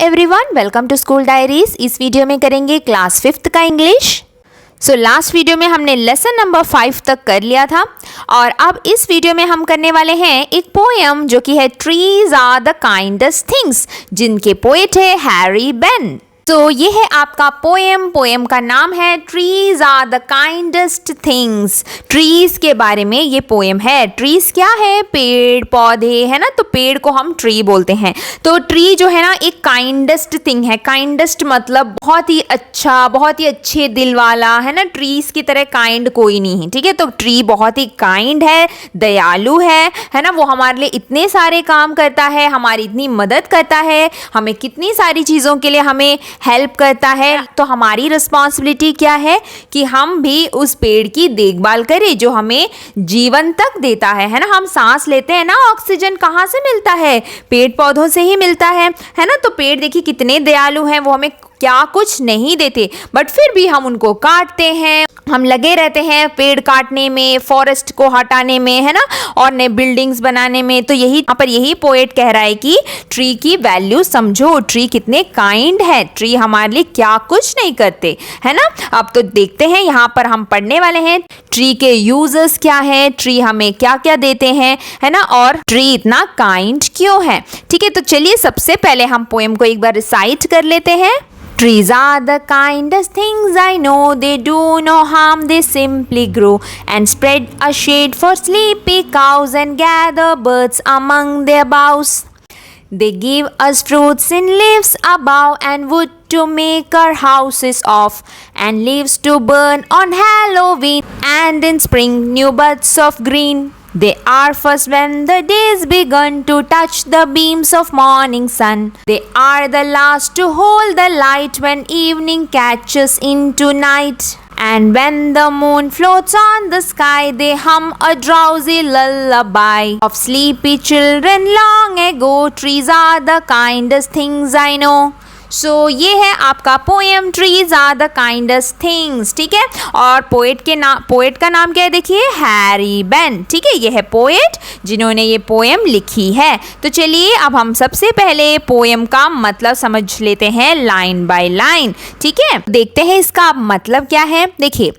Everyone, welcome to school diaries. इस video में करेंगे क्लास 5th का इंग्लिश। लास्ट वीडियो में हमने लेसन नंबर 5 तक कर लिया था और अब इस वीडियो में हम करने वाले हैं एक पोएम जो कि है trees are the kindest things, जिनके पोएट है हैरी बेन। तो ये है आपका पोएम का नाम है trees are the kindest things. Trees के बारे में ये पोएम है। ट्रीज क्या है? पेड़ पौधे, है ना। तो पेड़ को हम ट्री बोलते हैं। तो ट्री जो है ना एक काइंडेस्ट थिंग है। काइंडेस्ट मतलब बहुत ही अच्छा, बहुत ही अच्छे दिल वाला, है ना। ट्रीज की तरह काइंड कोई नहीं है, ठीक है। तो ट्री बहुत ही काइंड है, दयालु है ना। वो हमारे लिए इतने सारे काम करता है, हमारी इतनी मदद करता है, हमें कितनी सारी चीज़ों के लिए हमें हेल्प करता है। तो हमारी रिस्पॉन्सिबिलिटी क्या है कि हम भी उस पेड़ की देखभाल करें जो हमें जीवन तक देता है ना। हम सांस लेते हैं ना, ऑक्सीजन कहाँ से मिलता है? पेड़ पौधों से ही मिलता है ना। तो पेड़ देखिए कितने दयालु हैं, वो हमें क्या कुछ नहीं देते, बट फिर भी हम उनको काटते हैं। हम लगे रहते हैं पेड़ काटने में, फॉरेस्ट को हटाने में, है ना, और नए बिल्डिंग्स बनाने में। तो यही पोएट कह रहा है कि ट्री की वैल्यू समझो, ट्री कितने काइंड है, ट्री हमारे लिए क्या कुछ नहीं करते, है ना। अब तो देखते हैं, यहाँ पर हम पढ़ने वाले हैं ट्री के यूजेस क्या है, ट्री हमें क्या क्या देते हैं, है ना, और ट्री इतना काइंड क्यों है। ठीक है, तो चलिए सबसे पहले हम पोएम को एक बार रिसाइट कर लेते हैं। Trees are the kindest things I know, they do no harm, they simply grow and spread a shade for sleepy cows and gather birds among their boughs. They give us fruits in leaves above and wood to make our houses of, and leaves to burn on Halloween, and in spring new buds of green. They are first when the day's begun to touch the beams of morning sun. They are the last to hold the light when evening catches into night. And when the moon floats on the sky, they hum a drowsy lullaby of sleepy children long ago. Trees are the kindest things I know. ये है आपका poem trees are the kindest things. ठीक है, और poet का नाम क्या है? देखिए, हैरी बेन। ठीक है, ये है पोएट जिन्होंने ये पोएम लिखी है। तो चलिए अब हम सबसे पहले पोएम का मतलब समझ लेते हैं लाइन बाय लाइन। ठीक है, देखते हैं इसका मतलब क्या है। देखिए,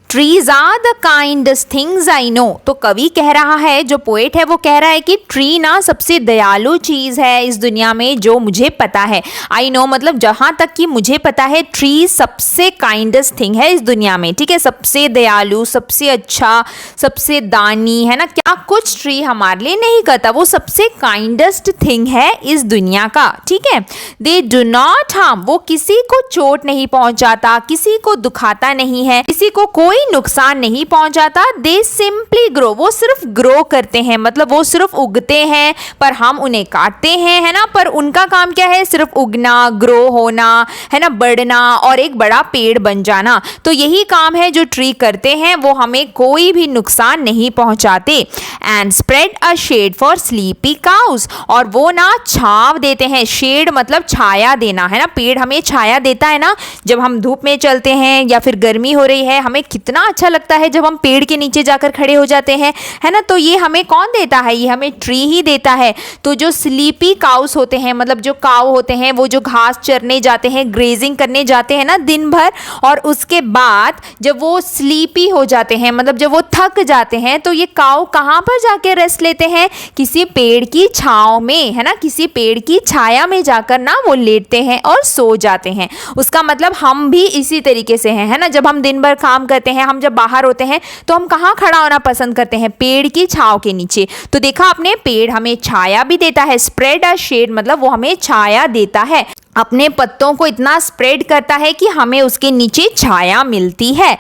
trees are the kindest things I know. तो कवि कह रहा है, जो पोएट है वो कह रहा है कि ट्री ना सबसे दयालु चीज़ है इस दुनिया में जो मुझे पता है। आई नो मतलब जहाँ तक कि मुझे पता है ट्री सबसे काइंडेस्ट थिंग है इस दुनिया में। ठीक है, सबसे दयालु, सबसे अच्छा, सबसे दानी, है ना। क्या कुछ ट्री हमारे लिए नहीं करता, वो सबसे काइंडेस्ट थिंग है इस दुनिया का। ठीक है, दे डू नॉट हार्म, वो किसी को चोट नहीं पहुँचाता, किसी को दुखाता नहीं है, किसी को कोई नुकसान नहीं पहुंचाता। दे सिंपली ग्रो, वो सिर्फ ग्रो करते हैं, मतलब वो सिर्फ उगते हैं पर हम उन्हें काटते हैं, है ना। पर उनका काम क्या है? सिर्फ उगना, ग्रो होना, है ना, बढ़ना और एक बड़ा पेड़ बन जाना। तो यही काम है जो ट्री करते हैं, वो हमें कोई भी नुकसान नहीं पहुंचाते। And spread a shade for sleepy cows, और वो ना छांव देते हैं। शेड मतलब छाया देना, है ना। पेड़ हमें छाया देता है ना, जब हम धूप में चलते हैं या फिर गर्मी हो रही है, हमें कितना अच्छा लगता है जब हम पेड़ के नीचे जाकर खड़े हो जाते हैं, है ना। तो ये हमें कौन देता है? ये हमें ट्री ही देता है। तो जो स्लीपी काउस होते हैं, मतलब जो काऊ होते हैं, वो जो घास चरने जाते हैं, ग्रेजिंग करने जाते हैं ना दिन भर, और उसके बाद जब वो स्लीपी हो जाते हैं, मतलब जब वो थक जाते हैं, तो ये काऊ कहाँ पर जाके रेस्ट लेते हैं? किसी पेड़ की छांव में, है ना। किसी पेड़ की छाया में जाकर ना वो लेटते हैं और सो जाते हैं। उसका मतलब हम भी इसी तरीके से हैं, है ना। जब हम दिन भर काम करते हैं, हम जब बाहर होते हैं तो हम कहाँ खड़ा होना पसंद करते हैं? पेड़ की छांव के नीचे। तो देखा आपने, पेड़ हमें छाया भी देता है। स्प्रेड अ शेड मतलब वो हमें छाया देता है, अपने पत्तों को इतना स्प्रेड करता है कि हमें उसके नीचे छाया मिलती है।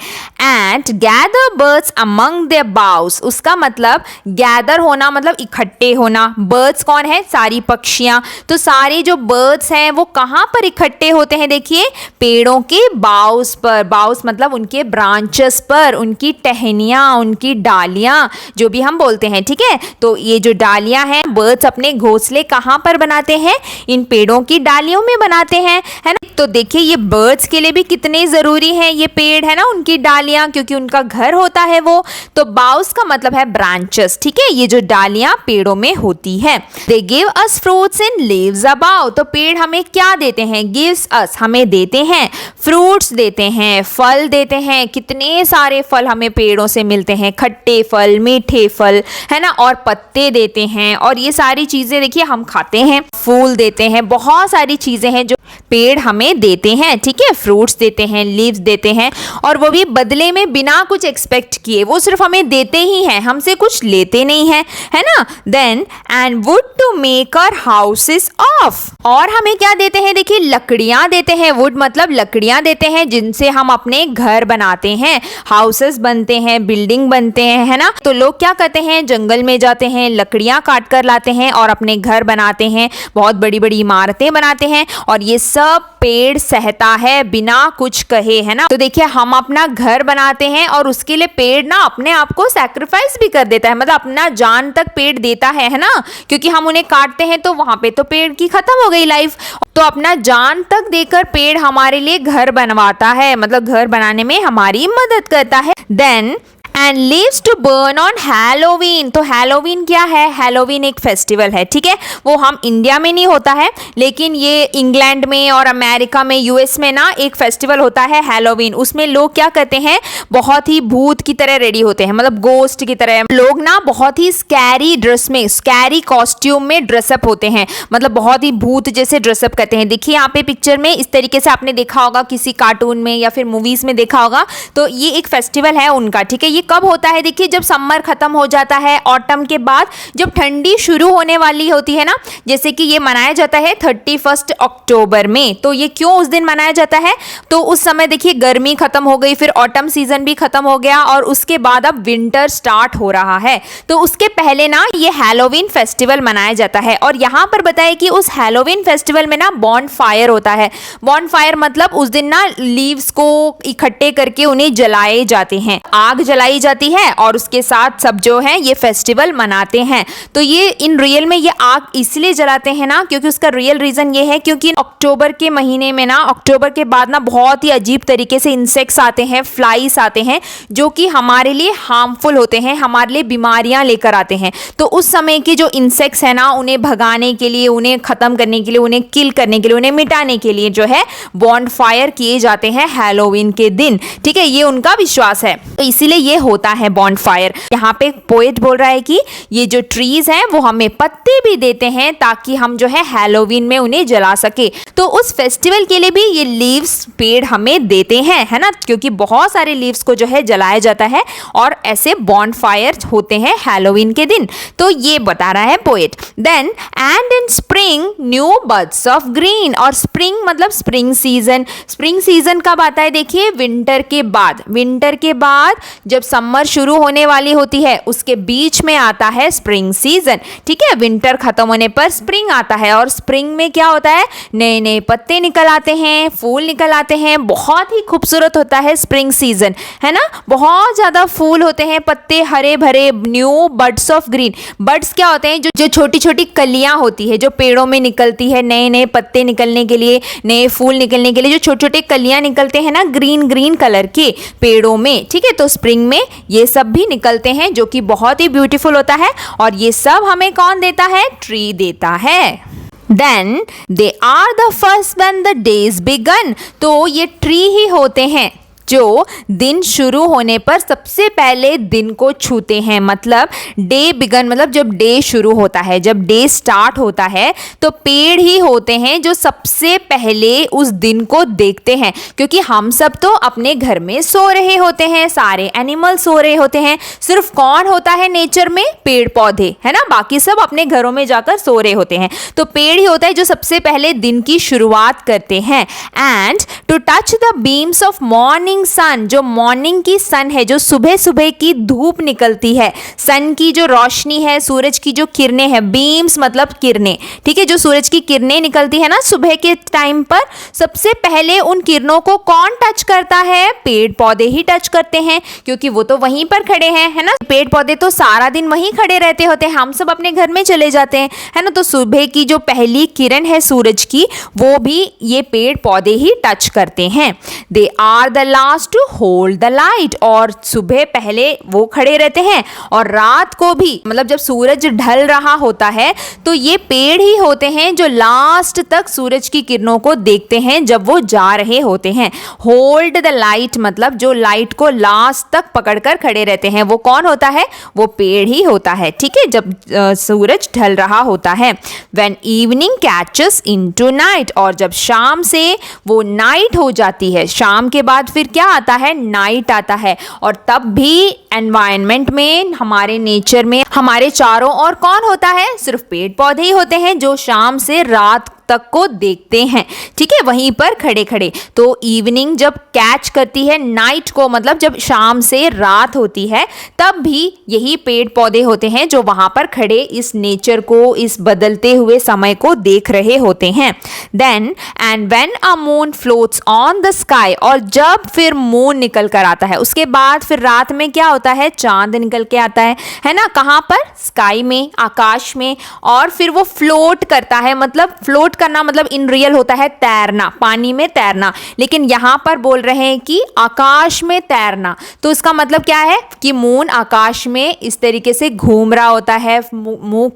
And gather birds among their boughs, उसका मतलब गैदर होना मतलब इकट्ठे होना। बर्ड्स कौन है? सारी पक्षियाँ। तो सारे जो बर्ड्स हैं वो कहाँ पर इकट्ठे होते हैं? देखिए, पेड़ों के बाउस पर। बाउस मतलब उनके ब्रांचेस पर, उनकी टहनियाँ, उनकी डालियाँ जो भी हम बोलते हैं। ठीक है, तो ये जो डालियाँ हैं, बर्ड्स अपने घोंसले कहाँ पर बनाते हैं? इन पेड़ों की डालियों में बनाते हैं, है ना। तो देखिए ये बर्ड्स के लिए भी कितने ज़रूरी हैं ये पेड़, है ना, उनकी डालियाँ, क्योंकि उनका घर होता है वो। तो बाउस का मतलब है ब्रांचेस, ठीक है, ये जो डालियाँ पेड़ों में होती है। They give us fruits and leaves about, तो पेड़ हमें क्या देते हैं, गिव्स अस, हमें देते हैं, फ्रूट्स देते हैं, फल देते हैं, कितने सारे फल हमें पेड़ों से मिलते हैं, खट्टे फल, मीठे फल, है ना, और पत्ते देते हैं, और ये सारी चीज़ें देखिए हम खाते हैं। फूल देते हैं, बहुत सारी चीज़ें हैं जो पेड़ हमें देते हैं, ठीक है, फ्रूट्स देते हैं, लीव्स देते हैं, और वो भी बदले में बिना कुछ एक्सपेक्ट किए, वो सिर्फ हमें देते ही हैं, हमसे कुछ लेते नहीं हैं, है ना। Then and wood to make our houses of, और हमें क्या देते हैं, देखिए लकड़ियां देते हैं, वुड मतलब लकड़ियां देते हैं जिनसे हम अपने घर बनाते हैं, हाउसेस बनते हैं, बिल्डिंग बनते हैं, है ना। तो लोग क्या करते हैं, जंगल में जाते हैं, लकड़ियां काट कर लाते हैं और अपने घर बनाते हैं, बहुत बड़ी बड़ी इमारतें बनाते हैं, और ये सब पेड़ सहता है बिना कुछ कहे, है ना। तो देखिए हम अपना घर बनाते हैं और उसके लिए पेड़ ना अपने आप को सैक्रिफाइस भी कर देता है, मतलब अपना जान तक पेड़ देता है ना, क्योंकि हम उन्हें काटते हैं तो वहां पे तो पेड़ की खत्म हो गई लाइफ, तो अपना जान तक देकर पेड़ हमारे लिए घर बनवाता है, मतलब घर बनाने में हमारी मदद करता है। Then and leaves to burn on Halloween, तो हैलोवीन क्या है, हैलोवीन एक फेस्टिवल है, ठीक है, वो हम इंडिया में नहीं होता है, लेकिन ये इंग्लैंड में और अमेरिका में, यूएस में ना एक फेस्टिवल होता है हैलोवीन। उसमें लोग क्या करते हैं, बहुत ही भूत की तरह रेडी होते हैं, मतलब गोस्ट की तरह, लोग ना बहुत ही स्कैरी ड्रेस में, स्कैरी कॉस्ट्यूम में ड्रेसअप होते हैं, मतलब बहुत ही भूत जैसे ड्रेसअप करते हैं। देखिए यहाँ पे पिक्चर में इस तरीके से आपने देखा होगा, किसी कार्टून में या फिर मूवीज में देखा होगा, तो ये एक फेस्टिवल है उनका, ठीक है। ये कब होता है, देखिए जब समर खत्म हो जाता है, ऑटम के बाद जब ठंडी शुरू होने वाली होती है ना, जैसे कि ये मनाया जाता है 31 अक्टूबर में। तो ये क्यों उस दिन मनाया जाता है, तो उस समय देखिए गर्मी खत्म हो गई, फिर ऑटम सीजन भी खत्म हो गया, और उसके बाद अब विंटर स्टार्ट हो रहा है, तो उसके पहले ना ये हैलोवीन फेस्टिवल मनाया जाता है। और यहाँ पर बताया कि उस हैलोवीन फेस्टिवल में ना बॉन्ड फायर होता है। बॉन्ड फायर मतलब उस दिन ना लीव्स को इकट्ठे करके उन्हें जलाए जाते हैं, आग जलाई जाती है, और उसके साथ सब जो है ये फेस्टिवल मनाते हैं। तो ये इन रियल में ये आग इसलिए जलाते हैं ना, क्योंकि उसका रियल रीजन ये है क्योंकि अक्टूबर के महीने में ना, अक्टूबर के बाद ना बहुत ही अजीब तरीके से इंसेक्ट्स आते हैं, फ्लाइज आते हैं, जो कि हमारे लिए हार्मफुल होते हैं, हमारे लिए बीमारियां लेकर आते हैं। तो उस समय के जो इंसेक्ट्स है ना, उन्हें भगाने के लिए, उन्हें खत्म करने के लिए, उन्हें किल करने के लिए, उन्हें मिटाने के लिए जो है बॉन्ड फायर किए जाते हैं हैलोवीन के दिन, ठीक है, ये उनका विश्वास है। तो इसीलिए ये होता है बॉन्ड फायर। यहाँ पे पोएट बोल रहा है कि ये जो ट्रीज हैं वो हमें पत्ते भी देते हैं ताकि हम जो है हैलोवीन में उन्हें जला सके। तो उस फेस्टिवल के लिए भी ये लीव्स पेड़ हमें देते हैं, है ना, क्योंकि बहुत सारे लीव्स को जो है जलाया जाता है और ऐसे बॉन्ड फायर होते हैं हैलोवीन के दिन। तो ये बता रहा है poet. Then and in spring new buds of green, और स्प्रिंग मतलब स्प्रिंग सीजन। स्प्रिंग सीजन कब आता है, देखिए विंटर के बाद। विंटर के बाद जब समर शुरू होने वाली होती है उसके बीच में आता है स्प्रिंग सीजन, ठीक है। विंटर खत्म होने पर स्प्रिंग आता है, और स्प्रिंग में क्या होता है, नए नए पत्ते निकल आते हैं, फूल निकल आते हैं, बहुत ही खूबसूरत होता है स्प्रिंग सीजन, है ना। बहुत ज्यादा फूल होते हैं, पत्ते हरे भरे, new buds of green. Buds क्या होते हैं, जो छोटी छोटी कलियां होती है जो पेड़ों में निकलती है, नए नए पत्ते निकलने के लिए, नए फूल निकलने के लिए जो छोटे छोटे कलियां निकलते हैं ना, ग्रीन ग्रीन कलर के पेड़ों में, ठीक है। तो स्प्रिंग में ये सब भी निकलते हैं जो कि बहुत ही ब्यूटीफुल होता है, और ये सब हमें कौन देता है, ट्री देता है। Then they are the first when the days begun, तो ये ट्री ही होते हैं जो दिन शुरू होने पर सबसे पहले दिन को छूते हैं, मतलब डे बिगन मतलब जब डे शुरू होता है, जब डे स्टार्ट होता है, तो पेड़ ही होते हैं जो सबसे पहले उस दिन को देखते हैं, क्योंकि हम सब तो अपने घर में सो रहे होते हैं, सारे एनिमल सो रहे होते हैं, सिर्फ कौन होता है नेचर में, पेड़ पौधे, है ना, बाकी सब अपने घरों में जाकर सो रहे होते हैं। तो पेड़ ही होता है जो सबसे पहले दिन की शुरुआत करते हैं। And to touch the beams of morning morning sun, जो मॉर्निंग की सन है, जो सुबह सुबह की धूप निकलती है, सन की जो रोशनी है, सूरज की जो किरणें हैं, बीम्स मतलब किरणें, ठीक है, जो सूरज की किरणें निकलती है ना सुबह के टाइम पर, सबसे पहले उन किरणों को कौन टच करता है? पेड़ पौधे ही टच करते हैं, क्योंकि वो तो वहीं पर खड़े हैं, है ना। पेड़ पौधे तो सारा दिन वहीं खड़े रहते होते हैं, हम सब अपने घर में चले जाते हैं, है ना। तो सुबह की जो पहली किरण है सूरज की, वो भी ये पेड़ पौधे ही टच करते हैं। They are the last to hold the light, और सुबह पहले वो खड़े रहते हैं, और रात को भी, मतलब जब सूरज ढल रहा होता है तो ये पेड़ ही होते हैं जो लास्ट तक सूरज की किरणों को देखते हैं जब वो जा रहे होते हैं। होल्ड द लाइट मतलब जो लाइट को लास्ट तक पकड़कर खड़े रहते हैं, वो कौन होता है? वो पेड़ ही होता है, ठीक है, जब सूरज ढल रहा होता है। When evening catches into night, और जब शाम से वो नाइट हो जाती है, शाम के बाद फिर क्या आता है? नाइट आता है। और तब भी एनवायरनमेंट में, हमारे नेचर में, हमारे चारों ओर कौन होता है? सिर्फ पेड़ पौधे ही होते हैं जो शाम से रात तक को देखते हैं, ठीक है, वहीं पर खड़े खड़े। तो इवनिंग जब कैच करती है नाइट को, मतलब जब शाम से रात होती है, तब भी यही पेड़ पौधे होते हैं जो वहां पर खड़े इस नेचर को, इस बदलते हुए समय को देख रहे होते हैं। Then and when a moon floats on the sky, और जब फिर मून निकल कर आता है, उसके बाद फिर रात में क्या होता है? चांद निकल के आता है ना। कहाँ पर? स्काई में, आकाश में। और फिर वो फ्लोट करता है, मतलब फ्लोट करना मतलब इन रियल होता है तैरना, पानी में तैरना, लेकिन यहां पर बोल रहे हैं कि आकाश में तैरना। तो इसका मतलब क्या है कि मून आकाश में इस तरीके से घूम रहा होता है, मूव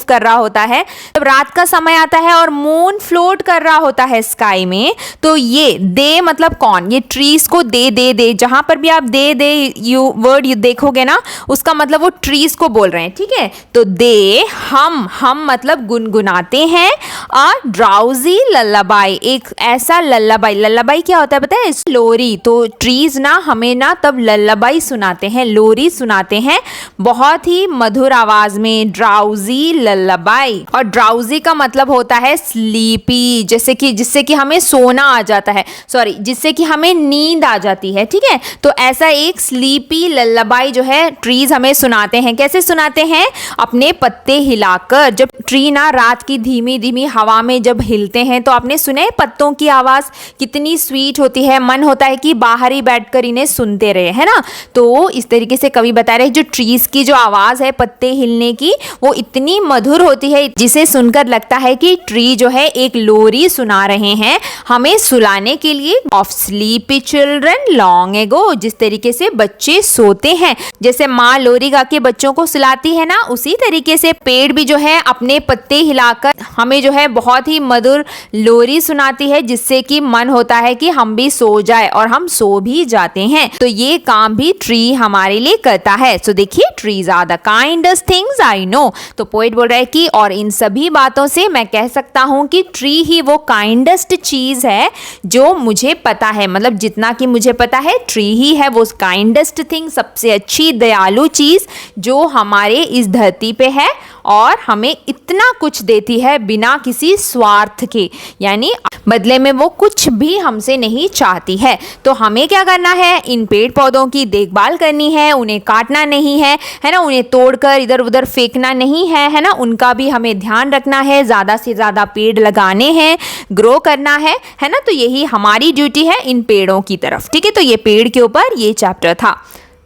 कर रहा होता है। जब रात का समय आता है और मून फ्लोट कर रहा होता है स्काई में, तो ये दे मतलब कौन? ये ट्रीज को दे, जहां पर भी आप दे यू वर्ड यू देखोगे ना, उसका मतलब वो ट्रीज को बोल रहे हैं, ठीक है। तो दे हम मतलब गुनगुनाते हैं। और ड्राउजी लल्लाबाई, एक ऐसा लल्लाबाई, लल्लाबाई क्या होता है पता है? लोरी। तो ट्रीज ना हमें ना तब लल्लाबाई सुनाते हैं, लोरी सुनाते हैं बहुत ही मधुर आवाज में, ड्राउजी लल्लाबाई। और ड्राउजी का मतलब होता है स्लीपी, जैसे कि जिससे कि हमें सोना आ जाता है, सॉरी, जिससे कि हमें नींद आ जाती है, ठीक है। तो ऐसा एक स्लीपी लल्लाबाई जो है ट्रीज हमें सुनाते हैं। कैसे सुनाते हैं? अपने पत्ते हिलाकर। जब ट्री ना रात की धीमी धीमी हवा में जब हिलते हैं तो आपने सुने पत्तों की आवाज कितनी स्वीट होती है, मन होता है कि बाहर ही बैठकर इन्हें सुनते रहे, है ना। तो इस तरीके से कवि बता रहे हैं जो ट्रीज की जो आवाज है पत्ते हिलने की, वो इतनी मधुर होती है जिसे सुनकर लगता है कि ट्री जो है एक लोरी सुना रहे हैं हमें सुलाने के लिए। Of sleepy children long ago, जिस तरीके से बच्चे सोते हैं, जैसे माँ लोरी गा के बच्चों को सुलाती है ना, उसी तरीके से पेड़ भी जो है अपने पत्ते हिलाकर हमें जो है बहुत ही मधुर लोरी सुनाती है, जिससे कि मन होता है कि हम भी सो जाए, और हम सो भी जाते हैं। तो ये काम भी ट्री हमारे लिए करता है। सो देखिए, trees are the kindest things I know. तो पोएट बोल रहा है कि और इन सभी बातों से मैं कह सकता हूं कि ट्री ही वो काइंडेस्ट चीज है जो मुझे पता है, मतलब जितना कि मुझे पता है ट्री ही है वो काइंडेस्ट थिंग, सबसे अच्छी दयालु चीज जो हमारे इस धरती पे है, और हमें इतना कुछ देती है बिना किसी स्वार्थ के, यानी बदले में वो कुछ भी हमसे नहीं चाहती है। तो हमें क्या करना है? इन पेड़ पौधों की देखभाल करनी है, उन्हें काटना नहीं है, है ना, उन्हें तोड़कर इधर उधर फेंकना नहीं है ना, उनका भी हमें ध्यान रखना है, ज़्यादा से ज़्यादा पेड़ लगाने हैं, ग्रो करना है ना। तो यही हमारी ड्यूटी है इन पेड़ों की तरफ, ठीक है। तो ये पेड़ के ऊपर ये चैप्टर था,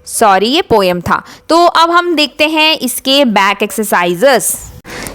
सॉरी ये पोएम था। तो अब हम देखते हैं इसके बैक एक्सरसाइजेस।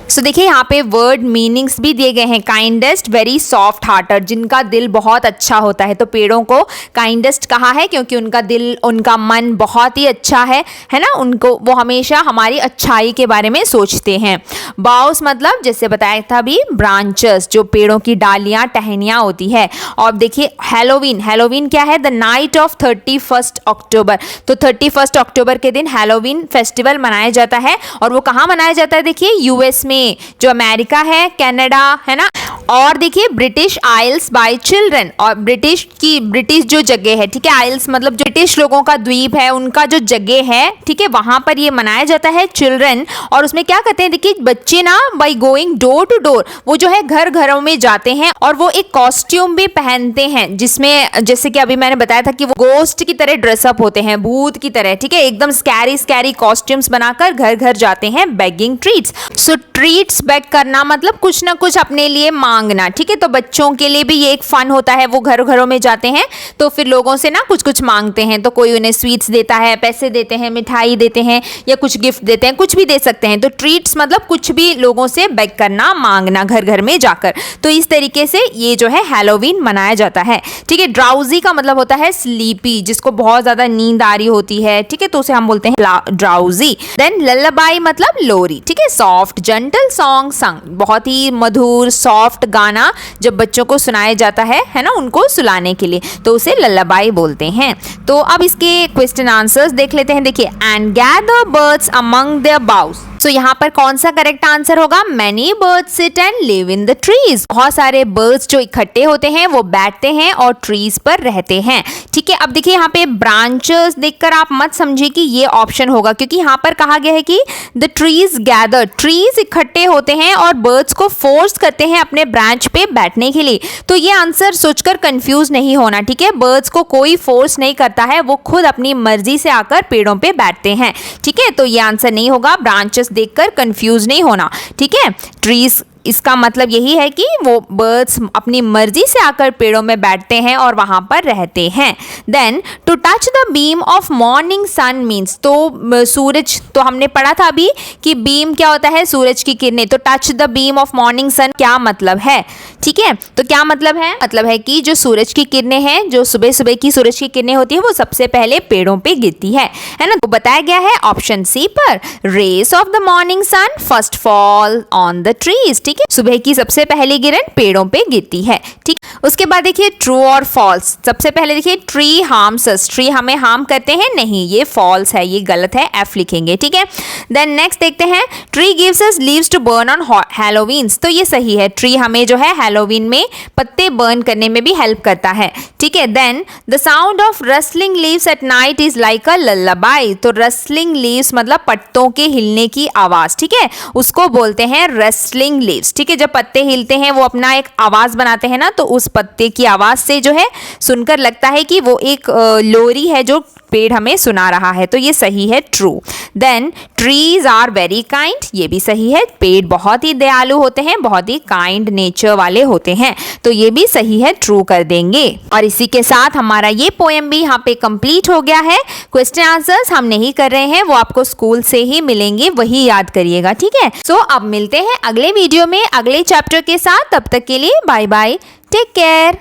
सो देखिए यहाँ पे वर्ड मीनिंग्स भी दिए गए हैं। काइंडेस्ट, वेरी सॉफ्ट हार्टेड, जिनका दिल बहुत अच्छा होता है। तो पेड़ों को काइंडेस्ट कहा है क्योंकि उनका दिल, उनका मन बहुत ही अच्छा है ना, उनको वो हमेशा हमारी अच्छाई के बारे में सोचते हैं। बाउस मतलब जैसे बताया था भी, ब्रांचेस, जो पेड़ों की डालियाँ टहनियाँ होती है। और देखिए हैलोवीन, हैलोवीन क्या है? द नाइट ऑफ 31 अक्टूबर। तो 31 अक्टूबर के दिन हैलोवीन फेस्टिवल मनाया जाता है, और वो कहाँ मनाया जाता है? देखिए यूएस में, जो अमेरिका है, कनाडा है ना, और देखिए ब्रिटिश आइल्स बाय चिल्ड्रन, और ब्रिटिश जो जगह है, ठीक है, आइल्स मतलब जो ब्रिटिश लोगों का द्वीप है उनका जो जगह है, ठीक है, वहां पर ये मनाया जाता है चिल्ड्रन। और उसमें क्या करते हैं, देखिए बच्चे ना by going door to door, वो जो है घर घरों में जाते हैं और वो एक कॉस्ट्यूम भी पहनते हैं जिसमें जैसे कि अभी मैंने बताया था कि वो गोस्ट की तरह ड्रेसअप होते हैं, भूत की तरह, ठीक है, एकदम स्कैरी कॉस्ट्यूम्स बनाकर घर घर जाते हैं बेगिंग ट्रीट्स। सो ट्रीट्स बेग करना मतलब कुछ ना कुछ अपने लिए मांगना, ठीक है, तो बच्चों के लिए भी ये एक फन होता है, वो घर घरों में जाते हैं तो फिर लोगों से ना कुछ कुछ मांगते हैं, तो कोई उन्हें स्वीट्स देता है, पैसे देते हैं, मिठाई देते हैं या कुछ गिफ्ट देते हैं, कुछ भी दे सकते हैं। तो ट्रीट्स मतलब कुछ भी लोगों से बेग करना, मांगना घर घर में जाकर। तो इस तरीके से ये जो है हैलोवीन मनाया जाता है, ठीक है। ड्राउजी का मतलब होता है स्लीपी, जिसको बहुत ज्यादा नींद आ रही होती है, ठीक है, तो उसे हम बोलते हैं ड्राउजी। देन लल्लाबाई मतलब लोरी, ठीक है, सॉफ्ट जेंटल सॉन्ग संग, बहुत ही मधुर सॉफ्ट गाना जब बच्चों को सुनाया जाता है ना, उनको सुलाने के लिए, तो उसे लल्लाबाई बोलते हैं। तो अब इसके क्वेश्चन आंसर्स देख लेते हैं। देखिए, and gather birds among their boughs, तो यहाँ पर कौन सा करेक्ट आंसर होगा, many birds sit and live in the trees, बहुत सारे बर्ड्स जो इकट्ठे होते हैं वो बैठते हैं और ट्रीज पर रहते हैं, ठीक है। अब देखिए यहाँ पे ब्रांचेस देखकर आप मत समझिए कि ये ऑप्शन होगा, क्योंकि यहाँ पर कहा गया है कि द ट्रीज गैदर, ट्रीज इकट्ठे होते हैं और बर्ड्स को फोर्स करते हैं अपने ब्रांच पे बैठने के लिए, तो ये आंसर सोचकर कंफ्यूज नहीं होना, ठीक है, बर्ड्स को कोई फोर्स नहीं करता है, वो खुद अपनी मर्जी से आकर पेड़ों पे बैठते हैं, ठीक है, तो ये आंसर नहीं होगा, ब्रांचेस देखकर कंफ्यूज नहीं होना, ठीक है। ट्रीज इसका मतलब यही है कि वो बर्ड्स अपनी मर्जी से आकर पेड़ों में बैठते हैं और वहां पर रहते हैं। Then to touch the beam of morning sun means, तो सूरज, तो हमने पढ़ा था अभी कि बीम क्या होता है, सूरज की किरणें, तो touch the beam of morning sun क्या मतलब है, ठीक है, तो क्या मतलब है कि जो सूरज की किरणें हैं, जो सुबह सुबह की सूरज की किरणें होती है वो सबसे पहले पेड़ों पे गिरती है ना, तो बताया गया है ऑप्शन सी पर, rays of the morning sun first fall on the trees, ठीक है, सुबह की सबसे पहली किरण पेड़ों पे गिरती है, ठीक। उसके बाद देखिए ट्रू और फॉल्स, सबसे पहले देखिए ट्री हार्म्स अस, ट्री हमें हार्म करते हैं, नहीं, ये फॉल्स है, ये गलत है, एफ लिखेंगे, ठीक है। देन नेक्स्ट देखते हैं, tree gives us leaves to burn on Halloweens, तो ये सही है, ट्री हमें जो है हैलोवीन में पत्ते बर्न करने में भी हेल्प करता है, ठीक है। Then the sound of rustling leaves at night is like a lullaby, तो रस्लिंग लीव्स मतलब पत्तों के हिलने की आवाज, ठीक है, उसको बोलते हैं रस्लिंग लीव्स, ठीक है, जब पत्ते हिलते हैं वो अपना एक आवाज बनाते हैं ना, तो उस पत्ते की आवाज से जो है सुनकर लगता है कि वो एक लोरी है जो पेड़ हमें सुना रहा है, तो ये सही है, true. Then trees are very kind, ये भी सही है, पेड़ बहुत ही दयालु होते हैं, बहुत ही काइंड नेचर वाले होते हैं, तो ये भी सही है, ट्रू कर देंगे। और इसी के साथ हमारा ये पोएम भी यहाँ पे कंप्लीट हो गया है। क्वेश्चन आंसर्स हम नहीं कर रहे हैं, वो आपको स्कूल से ही मिलेंगे, वही याद करिएगा, ठीक है। सो अब मिलते हैं अगले वीडियो में अगले चैप्टर के साथ, तब तक के लिए बाय बाय, टेक केयर।